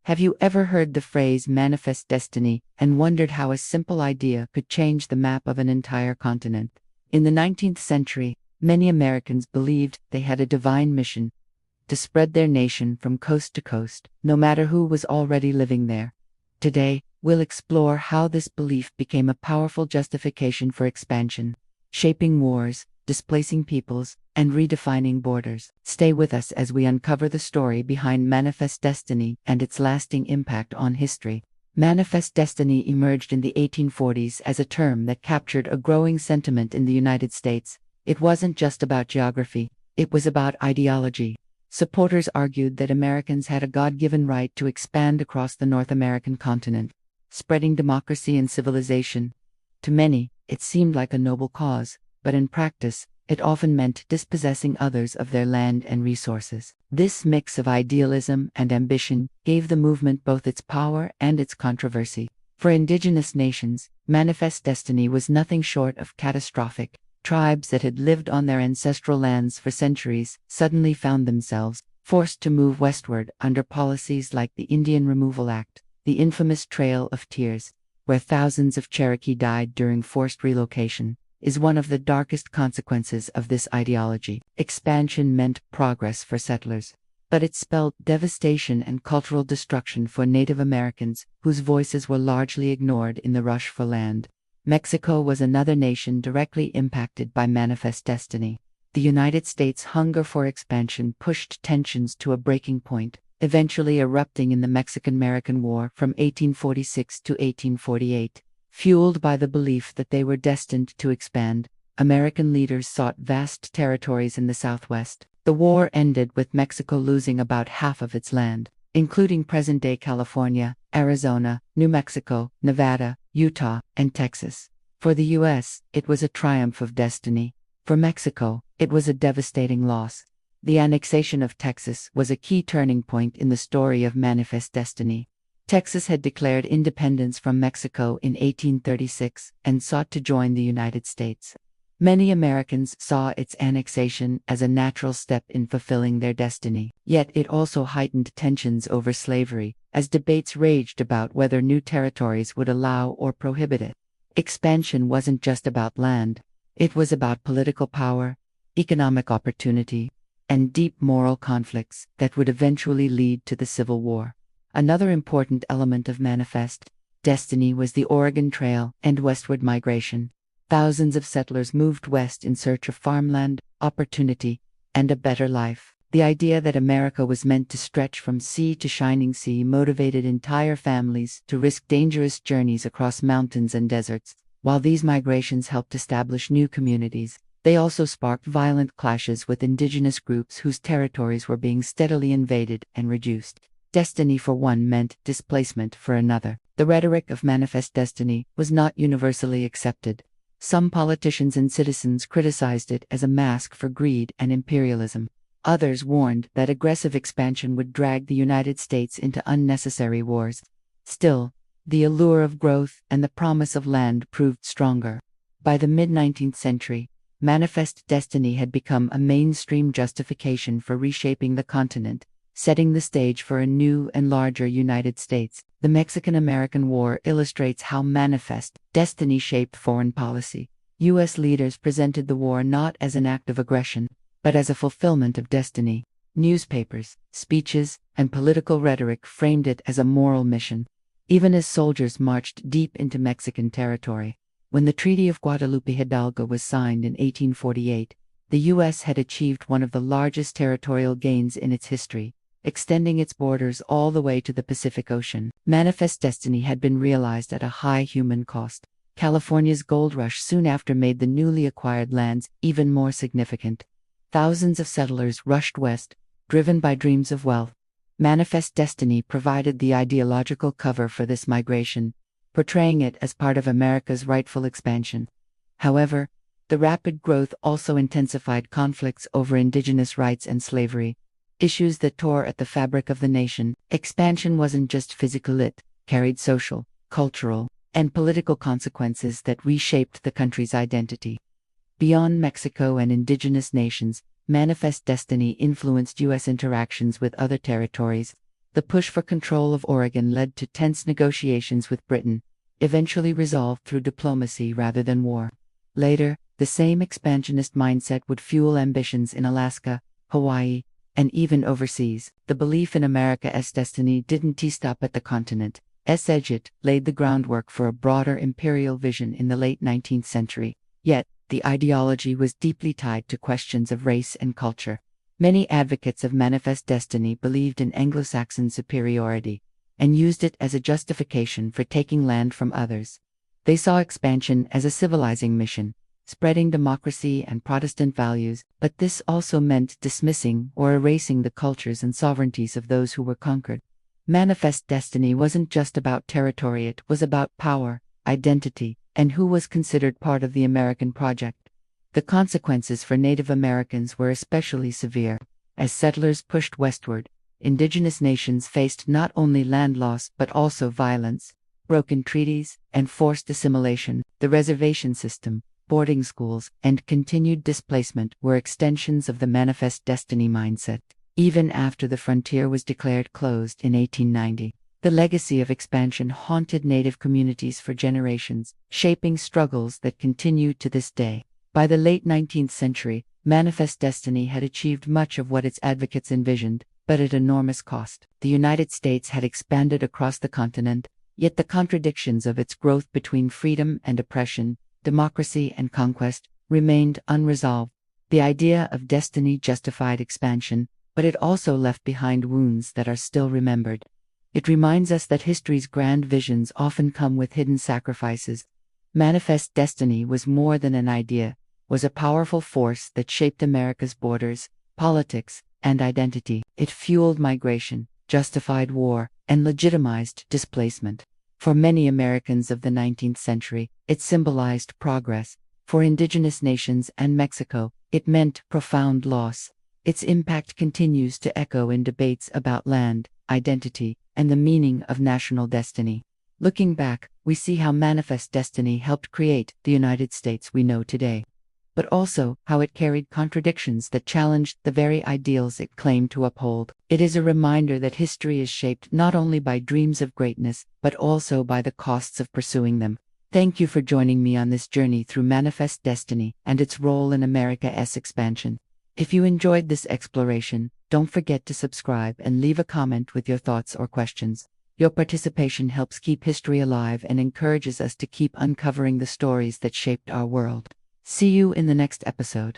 Have you ever heard the phrase manifest destiny and wondered how a simple idea could change the map of an entire continent? In the 19th century, many Americans believed they had a divine mission to spread their nation from coast to coast, no matter who was already living there. Today, we'll explore how this belief became a powerful justification for expansion, shaping wars, displacing peoples, and redefining borders. Stay with us as we uncover the story behind manifest destiny and its lasting impact on history. Manifest destiny emerged in the 1840s as a term that captured a growing sentiment in the United States. It wasn't just about geography, it was about ideology. Supporters argued that Americans had a God-given right to expand across the North American continent, spreading democracy and civilization. To many, it seemed like a noble cause, but in practice, it often meant dispossessing others of their land and resources. This mix of idealism and ambition gave the movement both its power and its controversy. For indigenous nations, manifest destiny was nothing short of catastrophic. Tribes that had lived on their ancestral lands for centuries suddenly found themselves forced to move westward under policies like the Indian Removal Act, the infamous Trail of Tears, where thousands of Cherokee died during forced relocation, is one of the darkest consequences of this ideology. Expansion meant progress for settlers, but it spelled devastation and cultural destruction for Native Americans, whose voices were largely ignored in the rush for land. Mexico was another nation directly impacted by manifest destiny. The United States' hunger for expansion pushed tensions to a breaking point, eventually erupting in the Mexican-American War from 1846 to 1848. Fueled by the belief that they were destined to expand, American leaders sought vast territories in the Southwest. The war ended with Mexico losing about half of its land, including present-day California, Arizona, New Mexico, Nevada, Utah, and Texas. For the U.S., it was a triumph of destiny. For Mexico, it was a devastating loss. The annexation of Texas was a key turning point in the story of manifest destiny. Texas had declared independence from Mexico in 1836 and sought to join the United States. Many Americans saw its annexation as a natural step in fulfilling their destiny. Yet it also heightened tensions over slavery, as debates raged about whether new territories would allow or prohibit it. Expansion wasn't just about land. It was about political power, economic opportunity, and deep moral conflicts that would eventually lead to the Civil War. Another important element of manifest destiny was the Oregon Trail and westward migration. Thousands of settlers moved west in search of farmland, opportunity, and a better life. The idea that America was meant to stretch from sea to shining sea motivated entire families to risk dangerous journeys across mountains and deserts. While these migrations helped establish new communities, they also sparked violent clashes with indigenous groups whose territories were being steadily invaded and reduced. Destiny for one meant displacement for another. The rhetoric of manifest destiny was not universally accepted. Some politicians and citizens criticized it as a mask for greed and imperialism. Others warned that aggressive expansion would drag the United States into unnecessary wars. Still, the allure of growth and the promise of land proved stronger. By the mid-19th century, manifest destiny had become a mainstream justification for reshaping the continent, setting the stage for a new and larger United States. The Mexican-American War illustrates how manifest destiny shaped foreign policy. U.S. leaders presented the war not as an act of aggression, but as a fulfillment of destiny. Newspapers, speeches, and political rhetoric framed it as a moral mission. Even as soldiers marched deep into Mexican territory. When the Treaty of Guadalupe Hidalgo was signed in 1848, the U.S. had achieved one of the largest territorial gains in its history, extending its borders all the way to the Pacific Ocean. Manifest destiny had been realized at a high human cost. California's gold rush soon after made the newly acquired lands even more significant. Thousands of settlers rushed west, driven by dreams of wealth. Manifest destiny provided the ideological cover for this migration, portraying it as part of America's rightful expansion. However, the rapid growth also intensified conflicts over indigenous rights and slavery, issues that tore at the fabric of the nation. Expansion wasn't just physical, it carried social, cultural, and political consequences that reshaped the country's identity. Beyond Mexico and indigenous nations, manifest destiny influenced U.S. interactions with other territories. The push for control of Oregon led to tense negotiations with Britain, eventually resolved through diplomacy rather than war. Later, the same expansionist mindset would fuel ambitions in Alaska, Hawaii, and even overseas. The belief in America's destiny didn't stop at the continent's edge. It laid the groundwork for a broader imperial vision in the late 19th century. Yet, the ideology was deeply tied to questions of race and culture. Many advocates of manifest destiny believed in Anglo-Saxon superiority, and used it as a justification for taking land from others. They saw expansion as a civilizing mission, spreading democracy and Protestant values, but this also meant dismissing or erasing the cultures and sovereignties of those who were conquered. Manifest destiny wasn't just about territory, it was about power, identity, and who was considered part of the American project. The consequences for Native Americans were especially severe. As settlers pushed westward, indigenous nations faced not only land loss but also violence, broken treaties, and forced assimilation. The reservation system, boarding schools, and continued displacement were extensions of the manifest destiny mindset. Even after the frontier was declared closed in 1890, the legacy of expansion haunted Native communities for generations, shaping struggles that continue to this day. By the late 19th century, manifest destiny had achieved much of what its advocates envisioned, but at enormous cost. The United States had expanded across the continent, yet the contradictions of its growth between freedom and oppression, democracy and conquest, remained unresolved. The idea of destiny justified expansion, but it also left behind wounds that are still remembered. It reminds us that history's grand visions often come with hidden sacrifices. Manifest destiny was more than an idea, was a powerful force that shaped America's borders, politics, and identity. It fueled migration, justified war, and legitimized displacement. For many Americans of the 19th century, it symbolized progress. For indigenous nations and Mexico, it meant profound loss. Its impact continues to echo in debates about land, identity, and the meaning of national destiny. Looking back, we see how manifest destiny helped create the United States we know today, but also how it carried contradictions that challenged the very ideals it claimed to uphold. It is a reminder that history is shaped not only by dreams of greatness, but also by the costs of pursuing them. Thank you for joining me on this journey through manifest destiny and its role in America's expansion. If you enjoyed this exploration, don't forget to subscribe and leave a comment with your thoughts or questions. Your participation helps keep history alive and encourages us to keep uncovering the stories that shaped our world. See you in the next episode.